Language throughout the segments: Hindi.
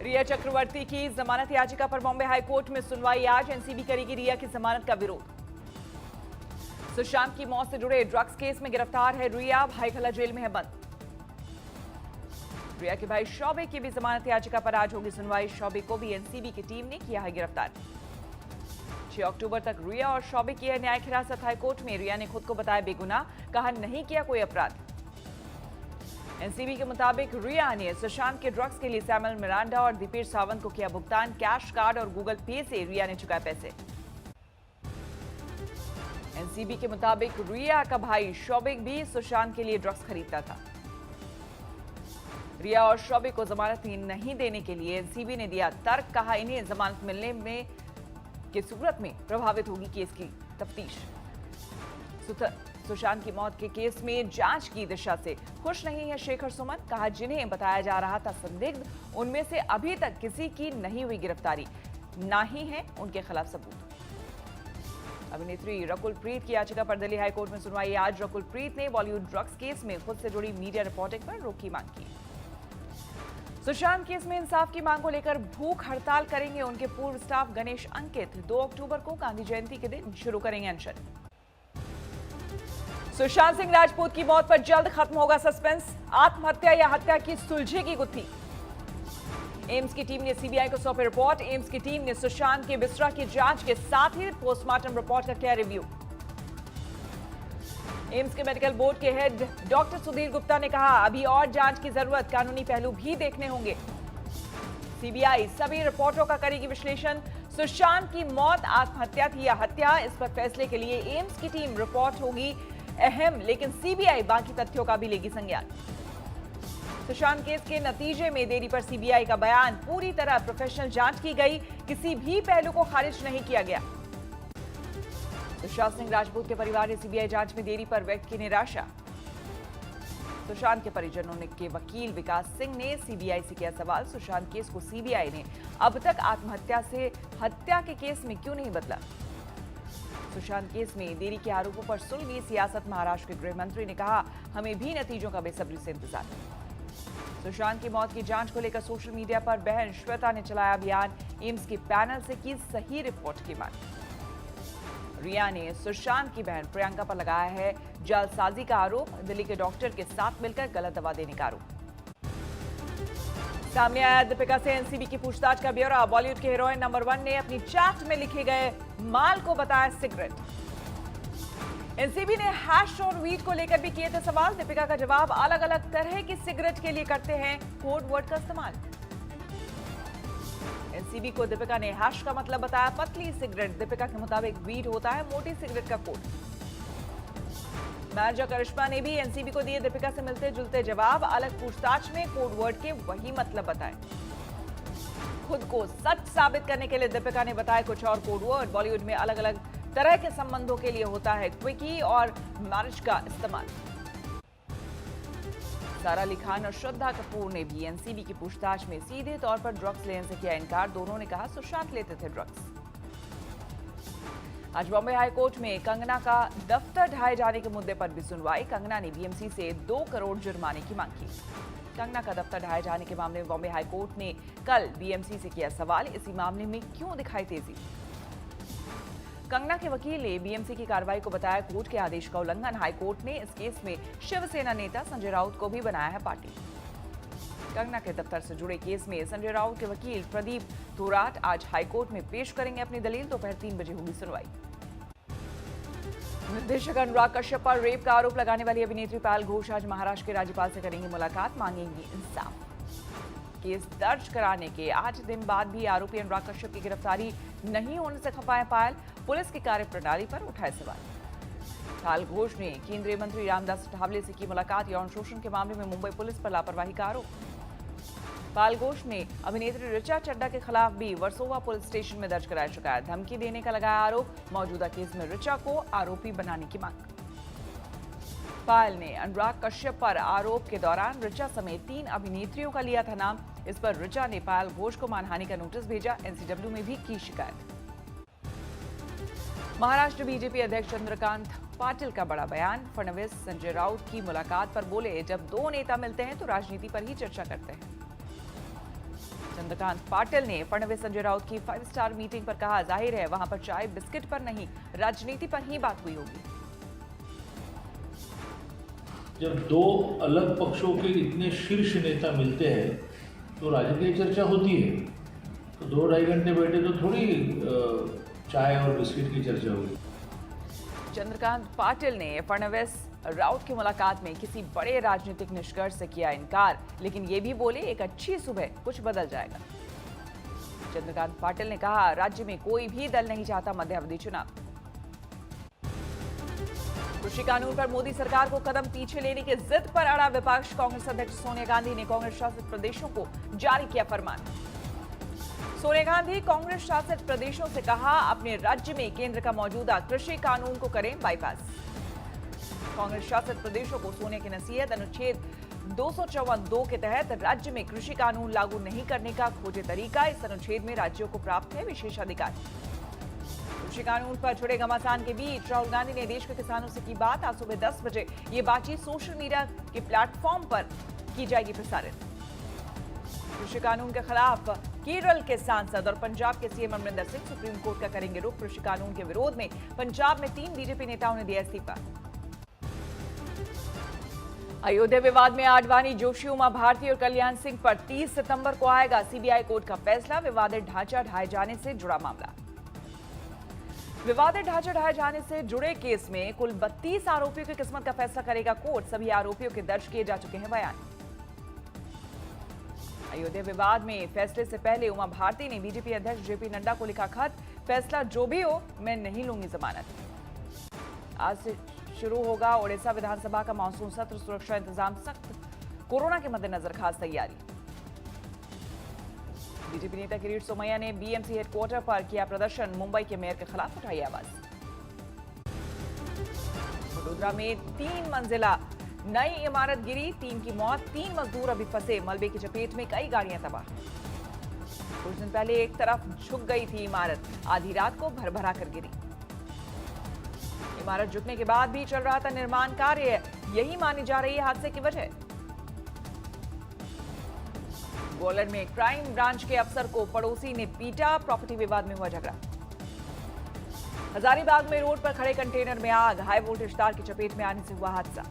रिया चक्रवर्ती की जमानत याचिका पर बॉम्बे हाईकोर्ट में सुनवाई आज। एनसीबी करेगी रिया की जमानत का विरोध। सुशांत की मौत से जुड़े ड्रग्स केस में गिरफ्तार है रिया, भाईखला जेल में है बंद। रिया के भाई शौबे की भी जमानत याचिका पर आज होगी सुनवाई। शौबे को भी एनसीबी की टीम ने किया है गिरफ्तार। 6 अक्टूबर तक रिया और शौबे की है न्यायिक हिरासत हाईकोर्ट में। रिया ने खुद को बताया बेगुनाह, कहा नहीं किया कोई अपराध। एनसीबी के मुताबिक रिया ने सुशांत के ड्रग्स के लिए सैमुअल मिरांडा और दीपेश सावंत को किया भुगतान। कैश कार्ड और गूगल पे से रिया ने चुकाए पैसे। एनसीबी के मुताबिक रिया का भाई शौबे भी सुशांत के लिए ड्रग्स खरीदता था। रिया और शौबे को जमानत नहीं देने के लिए एनसीबी ने दिया तर्क, कहा इन्हें जमानत मिलने में की सूरत में प्रभावित होगी केस की तफ्तीश। सुशांत की मौत के केस में जांच की दिशा से खुश नहीं है शेखर सुमन, कहा जिन्हें बताया जा रहा था संदिग्ध, उनमें से अभी तक किसी की नहीं हुई गिरफ्तारी, ना ही है उनके खिलाफ सबूत। अभिनेत्री रकुल प्रीत की याचिका पर दिल्ली हाईकोर्ट में सुनवाई आज। रकुल प्रीत ने बॉलीवुड ड्रग्स केस में खुद से जुड़ी मीडिया रिपोर्टिंग पर रोक की मांग की। सुशांत केस में इंसाफ की मांग को लेकर भूख हड़ताल करेंगे उनके पूर्व स्टाफ गणेश अंकित। 2 अक्टूबर को गांधी जयंती के दिन शुरू करेंगे अनशन। सुशांत सिंह राजपूत की मौत पर जल्द खत्म होगा सस्पेंस, आत्महत्या या हत्या की सुलझेगी गुत्थी। एम्स की टीम ने सीबीआई को सौंपी रिपोर्ट। एम्स की टीम ने सुशांत के बिस्तरा की जांच के साथ ही पोस्टमार्टम रिपोर्ट का किया रिव्यू। एम्स के मेडिकल बोर्ड के हेड डॉक्टर सुधीर गुप्ता ने कहा अभी और जांच की जरूरत, कानूनी पहलू भी देखने होंगे। सीबीआई सभी रिपोर्टों का करेगी विश्लेषण। सुशांत की मौत आत्महत्या थी या हत्या, इस पर फैसले के लिए एम्स की टीम रिपोर्ट होगी अहम, लेकिन सीबीआई बाकी तथ्यों का भी लेगी संज्ञान। सुशांत केस के नतीजे में देरी पर सीबीआई का बयान, पूरी तरह प्रोफेशनल जांच की गई, किसी भी पहलू को खारिज नहीं किया गया। सुशांत सिंह राजपूत के परिवार ने सीबीआई जांच में देरी पर व्यक्त की निराशा। सुशांत के परिजनों के वकील विकास सिंह ने सीबीआई से किया सवाल, सुशांत केस को सीबीआई ने अब तक आत्महत्या से हत्या के केस में क्यों नहीं बदला। सुशांत केस में देरी के आरोपों पर सुलगी सियासत। महाराष्ट्र के गृह मंत्री ने कहा हमें भी नतीजों का बेसब्री से इंतजार है। सुशांत की मौत की जांच को लेकर सोशल मीडिया पर बहन श्वेता ने चलाया अभियान। एम्स के पैनल से की सही रिपोर्ट की मांग। रिया ने सुशांत की बहन प्रियंका पर लगाया है जालसाजी का आरोप। दिल्ली के डॉक्टर के साथ मिलकर गलत दवा देने का आरोप। सामने आया दीपिका से एनसीबी की पूछताछ का ब्यौरा। बॉलीवुड के हीरोइन नंबर 1 ने अपनी चैट में लिखे गए माल को बताया सिगरेट। एनसीबी ने हैश और वीट को लेकर भी किए थे सवाल। दीपिका का जवाब, अलग अलग तरह की सिगरेट के लिए करते हैं कोड वर्ड का इस्तेमाल। एनसीबी को दीपिका ने हैश का मतलब बताया पतली सिगरेट। दीपिका के मुताबिक वीट होता है मोटी सिगरेट का कोड। मैनेजर करिश्मा ने भी एनसीबी को दिए दीपिका से मिलते जुलते जवाब। अलग पूछताछ में कोड वर्ड के वही मतलब बताए। खुद को सच साबित करने के लिए दीपिका ने बताया कुछ और कोड वर्ड। बॉलीवुड में अलग अलग तरह के संबंधों के लिए होता है क्विकी और मैरिज का इस्तेमाल। सारा अली खान और श्रद्धा कपूर ने भी एनसीबी की पूछताछ में सीधे तौर पर ड्रग्स लेने से किया इनकार। दोनों ने कहा सुशांत लेते थे ड्रग्स। आज बॉम्बे हाईकोर्ट में कंगना का दफ्तर ढाए जाने के मुद्दे पर भी सुनवाई। कंगना ने बीएमसी से 2 करोड़ जुर्माने की मांग की। कंगना का दफ्तर ढाए जाने के मामले में बॉम्बे हाईकोर्ट ने कल बीएमसी से किया सवाल, इसी मामले में क्यों दिखाई तेजी। कंगना के वकील ने बीएमसी की कार्रवाई को बताया कोर्ट के आदेश का उल्लंघन। हाईकोर्ट ने इस केस में शिवसेना नेता संजय राउत को भी बनाया है पार्टी। कंगना के दफ्तर से जुड़े केस में संजय राउत के वकील प्रदीप थोराट आज हाईकोर्ट में पेश करेंगे अपनी दलील। दोपहर 3 बजे होगी सुनवाई। निर्देशक अनुराग कश्यप पर रेप का आरोप लगाने वाली अभिनेत्री पायल घोष आज महाराष्ट्र के राज्यपाल से करेंगी मुलाकात, मांगेंगी इंसाफ। केस दर्ज कराने के 8 दिन बाद भी आरोपी अनुराग कश्यप की गिरफ्तारी नहीं होने से खफा है पायल। पुलिस की कार्यप्रणाली पर उठाए सवाल। पायल घोष ने केंद्रीय मंत्री रामदास अठावले से की मुलाकात। यौन शोषण के मामले में मुंबई पुलिस पर लापरवाही का आरोप। पायल घोष ने अभिनेत्री ऋचा चड्ढा के खिलाफ भी वर्सोवा पुलिस स्टेशन में दर्ज कराया शिकायत। धमकी देने का लगाया आरोप। मौजूदा केस में ऋचा को आरोपी बनाने की मांग। पायल ने अनुराग कश्यप पर आरोप के दौरान ऋचा समेत 3 अभिनेत्रियों का लिया था नाम। इस पर ऋचा ने पायल घोष को मानहानि का नोटिस भेजा। एनसीडब्ल्यू में भी की शिकायत। महाराष्ट्र बीजेपी अध्यक्ष चंद्रकांत पाटिल का बड़ा बयान। फडणवीस संजय राउत की मुलाकात पर बोले जब 2 नेता मिलते हैं तो राजनीति पर ही चर्चा करते हैं। चंद्रकांत पाटिल ने फडणवीस संजय राउत की 5 स्टार मीटिंग पर कहा, जाहिर है वहां पर चाय बिस्किट पर नहीं, राजनीति पर ही बात हुई होगी। जब दो अलग पक्षों के इतने शीर्ष नेता मिलते हैं तो राजकीय चर्चा होती है। तो 2-2.5 घंटे बैठे तो थोड़ी चाय और बिस्किट की चर्चा हुई। चंद्रकांत पाटिल ने फडणवीस राउत की मुलाकात में किसी बड़े राजनीतिक निष्कर्ष से किया इनकार, लेकिन ये भी बोले एक अच्छी सुबह कुछ बदल जाएगा। चंद्रकांत पाटिल ने कहा, राज्य में कोई भी दल नहीं चाहता मध्यावधि चुनाव। कृषि कानून पर मोदी सरकार को कदम पीछे लेने की जिद पर अड़ा विपक्ष। कांग्रेस अध्यक्ष सोनिया गांधी ने कांग्रेस शासित प्रदेशों को जारी किया फरमान। सोनिया गांधी कांग्रेस शासित प्रदेशों से कहा, अपने राज्य में केंद्र का मौजूदा कृषि कानून को करें बाईपास। कांग्रेस शासित प्रदेशों को सोनिया की नसीहत, अनुच्छेद 254(2) के तहत राज्य में कृषि कानून लागू नहीं करने का खोजे तरीका। इस अनुच्छेद में राज्यों को प्राप्त है विशेषाधिकार। कृषि कानून पर छिड़े घमासान के बीच राहुल गांधी ने देश के किसानों से की बात। आज सुबह 10 बजे ये बातचीत सोशल मीडिया के प्लेटफॉर्म पर की जाएगी प्रसारित। कृषि कानून के खिलाफ केरल के सांसद और पंजाब के CM Amarinder Singh supreme court का करेंगे रुख। कृषि कानून के विरोध में पंजाब में 3 बीजेपी नेताओं ने दिया इस्तीफा। अयोध्या विवाद में आडवाणी, जोशी, उमा भारती और कल्याण सिंह पर 30 सितंबर को आएगा सीबीआई कोर्ट का फैसला। विवादित ढांचा ढाए जाने से जुड़ा मामला। विवादित ढांचा ढाए जाने से जुड़े केस में कुल 32 आरोपियों की किस्मत का फैसला करेगा कोर्ट। सभी आरोपियों के दर्ज किए जा चुके हैं बयान। अयोध्या विवाद में फैसले से पहले उमा भारती ने बीजेपी अध्यक्ष जेपी नड्डा को लिखा खत, फैसला जो भी हो मैं नहीं लूंगी जमानत। आज से शुरू होगा ओडिशा विधानसभा का मानसून सत्र, सुरक्षा इंतजाम सख्त, कोरोना के मद्देनजर खास तैयारी। बीजेपी नेता किरीट सोमैया ने बीएमसी हेडक्वार्टर पर किया प्रदर्शन, मुंबई के मेयर के खिलाफ उठाई आवाज। वडोदरा में 3 मंजिला नई इमारत गिरी, 3 की मौत, 3 मजदूर अभी फंसे मलबे की चपेट में, कई गाड़ियां तबाह। कुछ दिन पहले एक तरफ झुक गई थी इमारत, आधी रात को भरभरा कर गिरी। इमारत झुकने के बाद भी चल रहा था निर्माण कार्य, यही मानी जा रही है हादसे की वजह। ग्वालियर में क्राइम ब्रांच के अफसर को पड़ोसी ने पीटा, प्रॉपर्टी विवाद में हुआ झगड़ा। हजारीबाग में रोड पर खड़े कंटेनर में आग, हाई वोल्टेज तार की चपेट में आने से हुआ हादसा।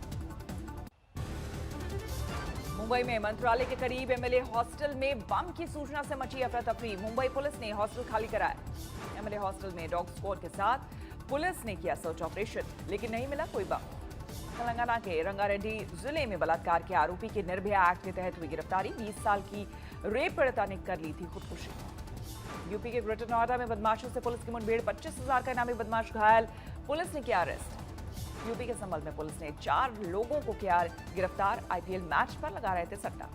मुंबई में मंत्रालय के करीब एमएलए हॉस्टल में बम की सूचना से मची अफरा तफरी। मुंबई पुलिस ने हॉस्टल खाली कराया। एमएलए हॉस्टल में डॉग स्क्वाड के साथ पुलिस ने किया सर्च ऑपरेशन, लेकिन नहीं मिला कोई बम। तेलंगाना के रंगारेड्डी जिले में बलात्कार के आरोपी की निर्भया एक्ट के तहत हुई गिरफ्तारी। 20 साल की रेप पीड़िता ने कर ली थी खुदकुशी। यूपी के ग्रेटर नोएडा में बदमाशों से पुलिस की मुठभेड़, 25,000 का इनामी बदमाश घायल, पुलिस ने किया अरेस्ट। यूपी के संभल में पुलिस ने 4 लोगों को किया गिरफ्तार, आईपीएल मैच पर लगा रहे थे सट्टा।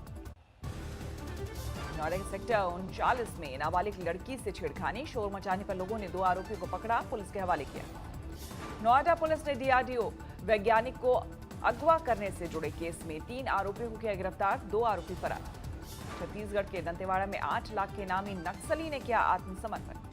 नोएडा के सेक्टर 39 में नाबालिग लड़की से छेड़खानी, शोर मचाने पर लोगों ने 2 आरोपियों को पकड़ा, पुलिस के हवाले किया। नोएडा पुलिस ने डीआरडीओ वैज्ञानिक को अगवा करने से जुड़े केस में 3 आरोपियों को किया गिरफ्तार, 2 आरोपी फरार। छत्तीसगढ़ के दंतेवाड़ा में 8 लाख के इनामी नक्सली ने किया आत्मसमर्पण।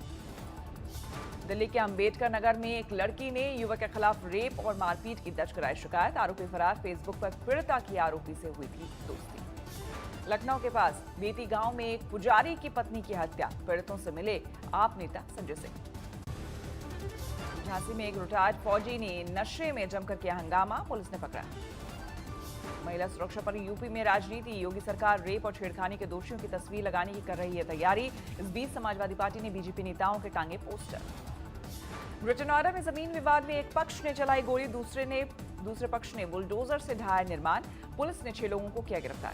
दिल्ली के अंबेडकर नगर में एक लड़की ने युवक के खिलाफ रेप और मारपीट की दर्ज कराई शिकायत, आरोपी फरार। फेसबुक पर पीड़िता की आरोपी से हुई थी दोस्ती। लखनऊ के पास बेती गांव में एक पुजारी की पत्नी की हत्या, पीड़ितों से मिले आप नेता संजय सिंह। झांसी में एक रिटायर्ड फौजी ने नशे में जमकर किया हंगामा, पुलिस ने पकड़ा। महिला सुरक्षा पर यूपी में राजनीति, योगी सरकार रेप और छेड़खानी के दोषियों की तस्वीर लगाने की कर रही है तैयारी। इस बीच समाजवादी पार्टी ने बीजेपी नेताओं के टांगे पोस्टर। ग्रेटर नोएडा में जमीन विवाद में एक पक्ष ने चलाई गोली, दूसरे पक्ष ने बुलडोजर से ढाया निर्माण, पुलिस ने 6 लोगों को किया गिरफ्तार।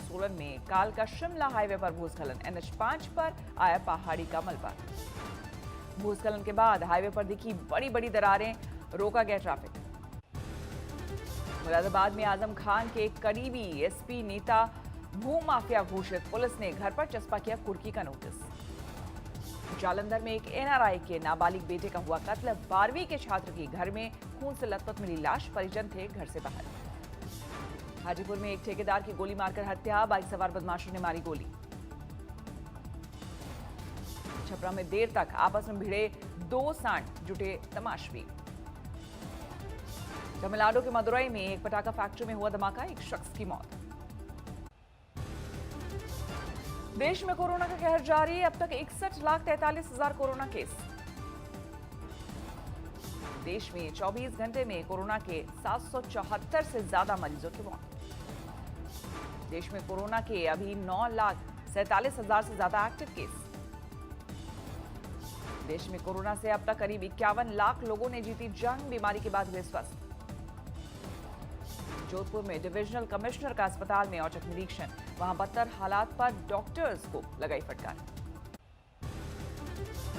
सोलन में कालका शिमला हाईवे पर भूस्खलन, NH5 पर आया पहाड़ी का मलबा। भूस्खलन के बाद हाईवे पर दिखी बड़ी बड़ी दरारें, रोका गया ट्रैफिक। मुरादाबाद में आजम खान के करीबी एसपी नेता भू माफिया घोषित, पुलिस ने घर पर चस्पा किया कुर्की का नोटिस। जालंधर में एक एनआरआई के नाबालिग बेटे का हुआ कत्ल, 12वीं के छात्र की घर में खून से लथपथ मिली लाश, परिजन थे घर से बाहर। हाजीपुर में एक ठेकेदार की गोली मारकर हत्या, बाइक सवार बदमाशों ने मारी गोली। छपरा में देर तक आपस में भिड़े 2 सांड, जुटे तमाशबीन। तमिलनाडु के मदुरई में एक पटाखा फैक्ट्री में हुआ धमाका, एक शख्स की मौत। देश में कोरोना का कहर जारी, अब तक 61,43,000 कोरोना केस। देश में 24 घंटे में कोरोना के 774 से ज्यादा मरीजों की मौत। देश में कोरोना के अभी 9,47,000 से ज्यादा एक्टिव केस। देश में कोरोना से अब तक करीब 51 लाख लोगों ने जीती जंग, बीमारी के बाद हुए स्वस्थ। जोधपुर में डिविजनल कमिश्नर का अस्पताल में औचक निरीक्षण, वहां बदतर हालात पर डॉक्टर्स को लगाई फटकार।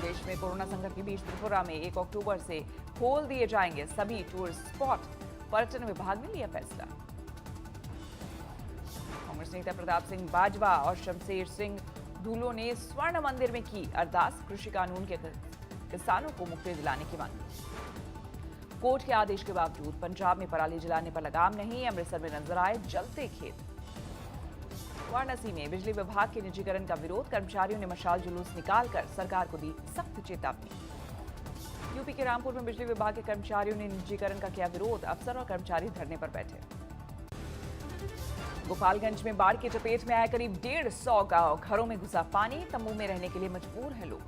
देश में कोरोना संकट के बीच त्रिपुरा में 1 अक्टूबर से खोल दिए जाएंगे सभी टूरिस्ट स्पॉट, पर्यटन विभाग ने लिया फैसला। कांग्रेस नेता प्रताप सिंह बाजवा और शमशेर सिंह धूलो ने स्वर्ण मंदिर में की अरदास, कृषि कानून के किसानों को मुक्ति दिलाने की मांग। कोर्ट के आदेश के बावजूद पंजाब में पराली जलाने पर लगाम नहीं, अमृतसर में नजर आए जलते खेत। वाराणसी में बिजली विभाग के निजीकरण का विरोध, कर्मचारियों ने मशाल जुलूस निकालकर सरकार को दी सख्त चेतावनी। यूपी के रामपुर में बिजली विभाग के कर्मचारियों ने निजीकरण का किया विरोध, अफसर और कर्मचारी धरने पर बैठे। गोपालगंज में बाढ़ की चपेट में आए करीब 150 गांव, घरों में घुसा पानी, तंबू में रहने के लिए मजबूर हैं लोग।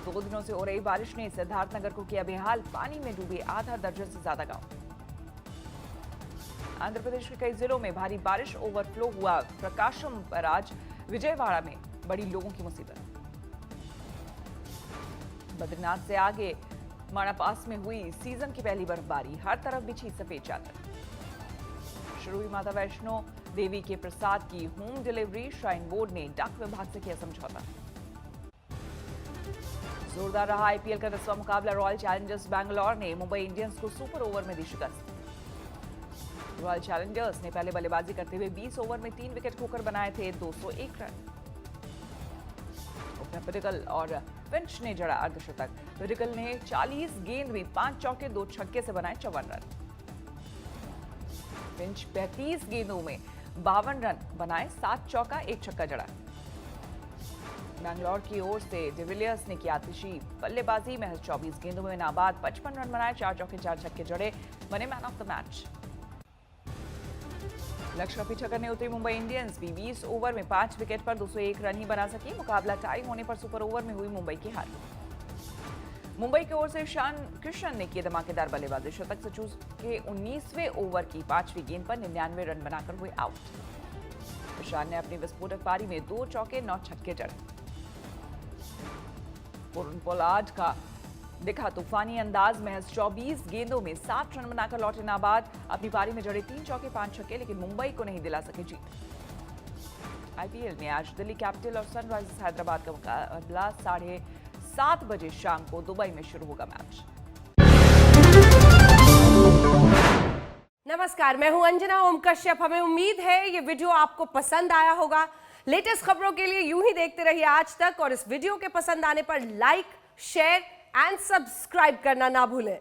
2 दिनों से हो रही बारिश ने सिद्धार्थनगर को किया बेहाल, पानी में डूबे आधा दर्जन से ज्यादा गांव। आंध्र प्रदेश के कई जिलों में भारी बारिश, ओवरफ्लो हुआ प्रकाशम बराज, विजयवाड़ा में बड़ी लोगों की मुसीबत। बद्रीनाथ से आगे माणापास में हुई सीजन की पहली बर्फबारी, हर तरफ बिछी सफेद चादर। शुरू हुई माता वैष्णो देवी के प्रसाद की होम डिलीवरी, श्राइन बोर्ड ने डाक विभाग से किया समझौता। जोरदार रहा आईपीएल का 10वां मुकाबला, रॉयल चैलेंजर्स बैंगलोर ने मुंबई इंडियंस को सुपर ओवर में दी शिकस्त। रॉयल चैलेंजर्स ने पहले बल्लेबाजी करते हुए 20 ओवर में 3 विकेट खोकर बनाए थे 201 रन। ओपनर पिटिकल और फिंच ने जड़ा अर्धशतक। पिटिकल ने 40 गेंद में 5 चौके 2 छक्के से बनाए 54 रन। फिंच 35 गेंदों में 52 रन बनाए, 7 चौका 1 छक्का जड़ा। बैंगलोर की ओर से डिविलियर्स ने किया आतिशी बल्लेबाजी, महज 24 गेंदों में नाबाद 55 रन बनाए, 4 चौके 4 छक्के जड़े, बने मैन ऑफ द मैच। लक्ष्य का पीछा करने उतरी मुंबई इंडियंस भी 20 ओवर में 5 विकेट पर 201 रन ही बना सकी। मुकाबला टाई होने पर सुपर ओवर में हुई मुंबई की हार। मुंबई की ओर से ईशान किशन ने की धमाकेदार बल्लेबाजी, शतक से चूक के 19वें ओवर की 5वीं गेंद पर 99 रन बनाकर हुए आउट। ईशान ने अपनी विस्फोटक पारी में 2 चौके 9 छक्के जड़े। वरुण पोलार्ड का दिखा तूफानी अंदाज, महज 24 गेंदों में 7 रन बनाकर लौटे नाबाद। अपनी पारी में जड़े 3 चौके 5 छक्के, लेकिन मुंबई को नहीं दिला सके जीत। आईपीएल में आज दिल्ली कैपिटल और सनराइजर्स हैदराबाद का मुकाबला 7:30 बजे शाम को दुबई में शुरू होगा मैच। नमस्कार, मैं हूं अंजना ओम कश्यप। हमें उम्मीद है ये वीडियो आपको पसंद आया होगा। लेटेस्ट खबरों के लिए यूं ही देखते रहिए आज तक, और इस वीडियो के पसंद आने पर लाइक, शेयर एंड सब्सक्राइब करना ना भूलें।